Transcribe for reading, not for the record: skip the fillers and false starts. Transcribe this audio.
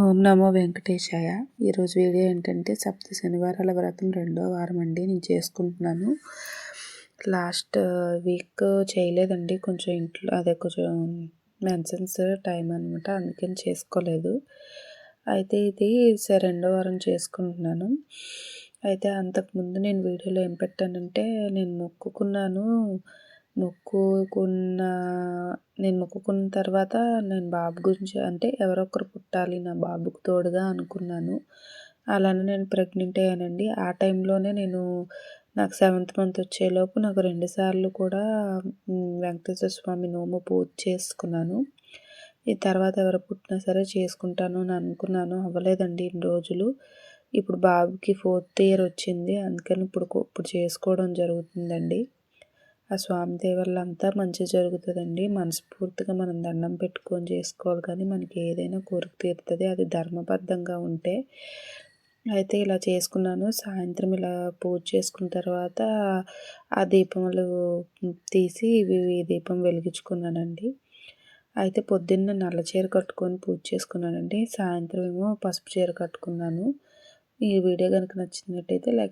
ఓం నమో వెంకటేశాయ. ఈరోజు వీడియో ఏంటంటే సప్త శనివారాల వ్రతం రెండో వారం అండి. నేను చేసుకుంటున్నాను. లాస్ట్ వీక్ చేయలేదండి. కొంచెం ఇంట్లో కొంచెం మెన్సెన్స్ టైం అనమాట, అందుకని చేసుకోలేదు. అయితే ఇది రెండో వారం చేసుకుంటున్నాను. అయితే అంతకుముందు నేను వీడియోలో ఏం పెట్టానంటే, నేను మొక్కుకున్న నేను మొక్కుకున్న తర్వాత నేను బాబు గురించి అంటే ఎవరో ఒకరు పుట్టాలి నా బాబుకు తోడుగా అనుకున్నాను. అలానే నేను ప్రెగ్నెంట్ అయ్యానండి. ఆ టైంలోనే నాకు 7th మంత్ వచ్చేలోపు నాకు 2 సార్లు కూడా వెంకటేశ్వర స్వామి నోము పూజ చేసుకున్నాను. ఈ తర్వాత ఎవరు పుట్టినా సరే చేసుకుంటాను అని అనుకున్నాను. అవ్వలేదండి ఇన్ని రోజులు. ఇప్పుడు బాబుకి 4th ఇయర్ వచ్చింది. అందుకని ఇప్పుడు చేసుకోవడం జరుగుతుందండి. ఆ స్వామి దయ వల్ల అంతా మంచి జరుగుతుందండి. మనస్ఫూర్తిగా మనం దండం పెట్టుకొని చేసుకోవాలి, కానీ మనకి ఏదైనా కోరిక తీరుతుంది, అది ధర్మబద్ధంగా ఉంటే. అయితే ఇలా చేసుకున్నాను. సాయంత్రం ఇలా పూజ చేసుకున్న తర్వాత ఆ దీపములు తీసి ఈ దీపం వెలిగించుకున్నానండి. అయితే పొద్దున్న నల్ల చీర కట్టుకొని పూజ చేసుకున్నానండి. సాయంత్రం ఏమో పసుపు చీర కట్టుకున్నాను. ఈ వీడియో కనుక నచ్చినట్టయితే లైక్